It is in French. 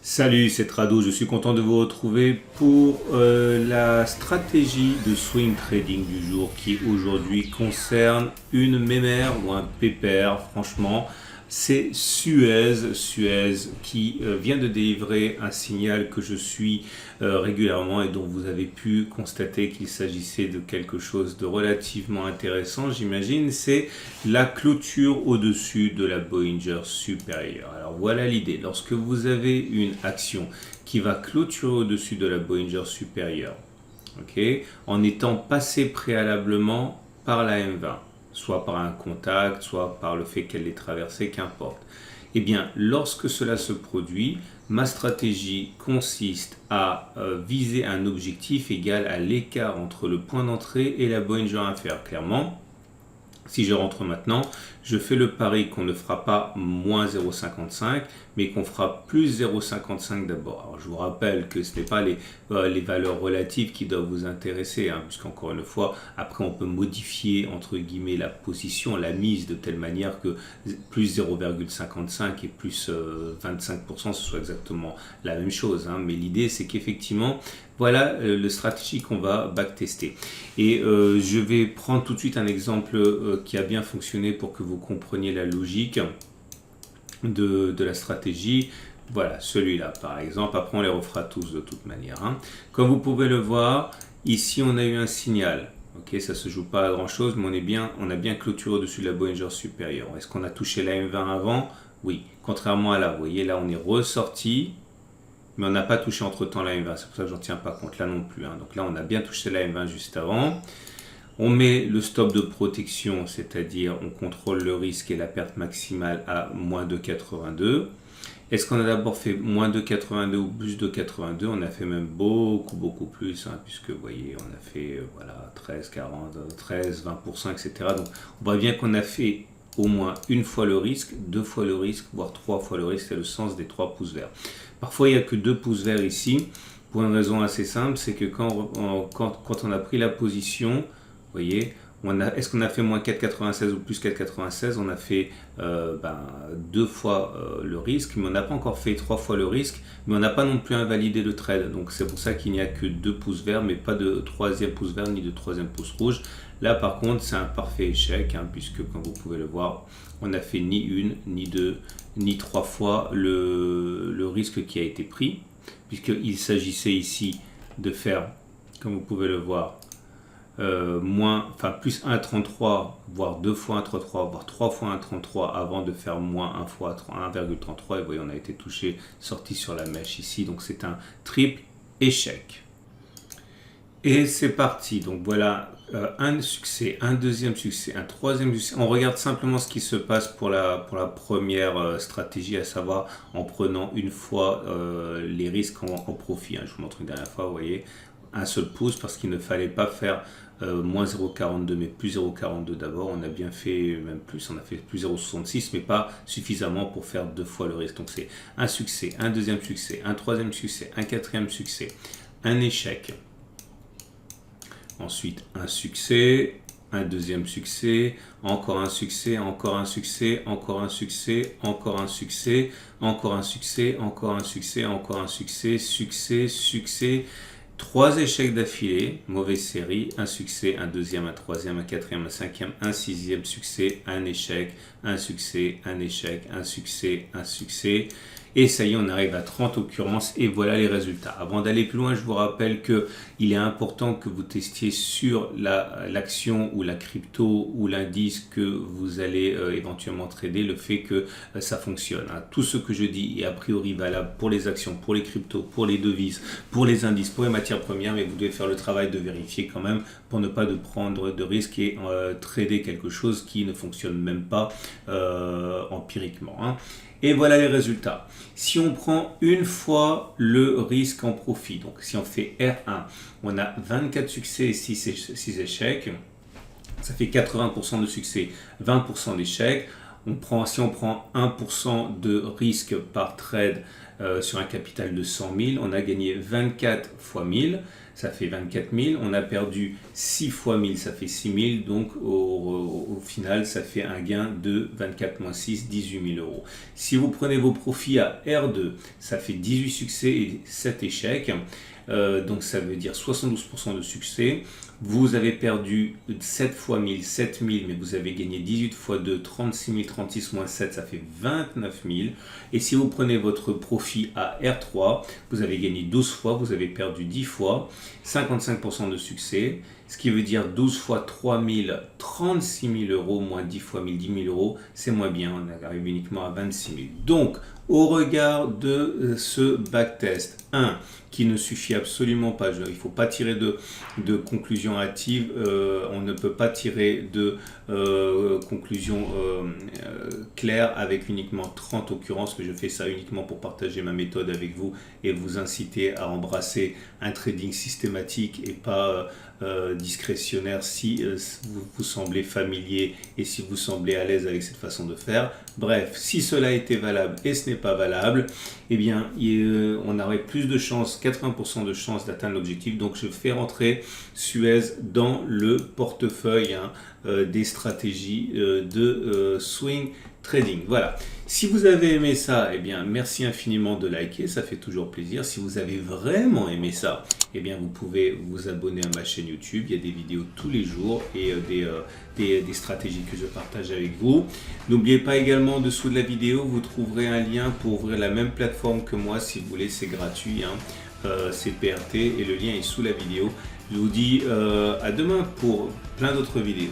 Salut, c'est Rado, je suis content de vous retrouver pour la stratégie de swing trading du jour qui aujourd'hui concerne une mémère ou un pépère, franchement. C'est Suez qui vient de délivrer un signal que je suis régulièrement et dont vous avez pu constater qu'il s'agissait de quelque chose de relativement intéressant, j'imagine. C'est la clôture au-dessus de la Bollinger supérieure. Alors voilà l'idée. Lorsque vous avez une action qui va clôturer au-dessus de la Bollinger supérieure, ok, en étant passé préalablement par la M20, soit par un contact, soit par le fait qu'elle l'ait traversée, qu'importe. Eh bien, lorsque cela se produit, ma stratégie consiste à viser un objectif égal à l'écart entre le point d'entrée et la Bollinger inférieure. Clairement, si je rentre maintenant, je fais le pari qu'on ne fera pas moins 0,55, mais qu'on fera plus 0,55 d'abord. Alors je vous rappelle que ce n'est pas les valeurs relatives qui doivent vous intéresser, hein, puisqu'encore une fois, après on peut modifier entre guillemets la position, la mise de telle manière que plus 0,55 et plus 25% ce soit exactement la même chose. Hein. Mais l'idée c'est qu'effectivement, voilà le stratégie qu'on va backtester. Et je vais prendre tout de suite un exemple qui a bien fonctionné pour que vous compreniez la logique de la stratégie. Voilà, celui-là par exemple. Après, on les refera tous de toute manière. Hein. Comme vous pouvez le voir, ici, on a eu un signal. Ok, ça ne se joue pas à grand-chose, mais on a bien clôturé au-dessus de la Bollinger supérieure. Est-ce qu'on a touché la M20 avant? Oui. Contrairement à là, vous voyez, là, on est ressorti. Mais on n'a pas touché entre-temps la M20, c'est pour ça que j'en tiens pas compte là non plus. Hein. Donc là, on a bien touché la M20 juste avant. On met le stop de protection, c'est-à-dire on contrôle le risque et la perte maximale à moins de 82. Est-ce qu'on a d'abord fait moins de 82 ou plus de 82? On a fait même beaucoup plus, hein, puisque vous voyez, on a fait voilà, 13, 40, 13, 20%, etc. Donc on voit bien qu'on a fait au moins une fois le risque, deux fois le risque, voire trois fois le risque, c'est le sens des 3 pouces verts. Parfois, il n'y a que 2 pouces verts ici, pour une raison assez simple, c'est que quand on a pris la position, vous voyez, est-ce qu'on a fait moins 4,96 ou plus 4,96? On a fait 2 fois le risque, mais on n'a pas encore fait 3 fois le risque, mais on n'a pas non plus invalidé le trade. Donc c'est pour ça qu'il n'y a que 2 pouces verts, mais pas de troisième pouce vert ni de troisième pouce rouge. Là par contre, c'est un parfait échec, hein, puisque comme vous pouvez le voir, on n'a fait ni une, ni deux, ni 3 fois le risque qui a été pris, puisqu'il s'agissait ici de faire, comme vous pouvez le voir, plus 1,33, voire 2 fois 1,33, voire 3 fois 1,33 avant de faire moins 1 fois 1,33. Et vous voyez, on a été touché, sorti sur la mèche ici. Donc c'est un triple échec. Et c'est parti. Donc voilà, un succès, un deuxième succès, un troisième succès. On regarde simplement ce qui se passe pour la première stratégie, à savoir en prenant une fois les risques en profit. Hein. Je vous montre une dernière fois, vous voyez, un seul pouce parce qu'il ne fallait pas faire moins 0,42 mais plus 0,42 d'abord. On a bien fait même plus, on a fait plus 0,66 mais pas suffisamment pour faire 2 fois le risque. Donc c'est un succès, un deuxième succès, un troisième succès, un quatrième succès, un échec. Ensuite, un succès, un deuxième succès, encore un succès, encore un succès, encore un succès, encore un succès, encore un succès, encore un succès, encore un succès, succès, succès. 3 échecs d'affilée, mauvaise série, un succès, un deuxième, un troisième, un quatrième, un cinquième, un sixième succès, un échec, un succès, un échec, un succès, un succès. Et ça y est, on arrive à 30 occurrences et voilà les résultats. Avant d'aller plus loin, je vous rappelle qu'il est important que vous testiez sur l'action ou la crypto ou l'indice que vous allez éventuellement trader le fait que ça fonctionne. Hein. Tout ce que je dis est a priori valable pour les actions, pour les cryptos, pour les devises, pour les indices, pour les matières premières, mais vous devez faire le travail de vérifier quand même pour ne pas de prendre de risques et trader quelque chose qui ne fonctionne même pas empiriquement. Hein. Et voilà les résultats. Si on prend une fois le risque en profit, donc si on fait R1, on a 24 succès et 6 échecs. Ça fait 80% de succès, 20% d'échecs. Si on prend 1% de risque par trade sur un capital de 100 000, on a gagné 24 fois 1000. ça fait 24 000. On a perdu 6 fois 1000, ça fait 6 000. Donc au final, ça fait un gain de 24 moins 6, 18 000 euros. Si vous prenez vos profits à R2, ça fait 18 succès et 7 échecs. Donc ça veut dire 72% de succès. Vous avez perdu 7 fois 1000, 7000, mais vous avez gagné 18 fois 2, 36 000, 36 moins 7, ça fait 29 000. Et si vous prenez votre profit à R3, vous avez gagné 12 fois, vous avez perdu 10 fois, 55% de succès. Ce qui veut dire 12 fois 3 000, 36 000 euros, moins 10 fois 1000, 10 000 euros, c'est moins bien, on arrive uniquement à 26 000. Donc, au regard de ce backtest, 1, qui ne suffit absolument pas, il ne faut pas tirer de conclusion hâtive, on ne peut pas tirer de conclusion claire avec uniquement 30 occurrences, mais je fais ça uniquement pour partager ma méthode avec vous et vous inciter à embrasser un trading systématique et pas discrétionnaire si vous semblez familier et si vous semblez à l'aise avec cette façon de faire. Bref, si cela était valable et ce n'est pas valable, eh bien on aurait plus de chances, 80% de chances d'atteindre l'objectif. Donc je fais rentrer Suez dans le portefeuille des stratégies de swing trading. Voilà. Si vous avez aimé ça, eh bien merci infiniment de liker, ça fait toujours plaisir. Si vous avez vraiment aimé ça, eh bien vous pouvez vous abonner à ma chaîne YouTube. Il y a des vidéos tous les jours et des stratégies que je partage avec vous. N'oubliez pas également, en dessous de la vidéo, vous trouverez un lien pour ouvrir la même plateforme que moi si vous voulez, c'est gratuit. C'est PRT et le lien est sous la vidéo. Je vous dis à demain pour plein d'autres vidéos.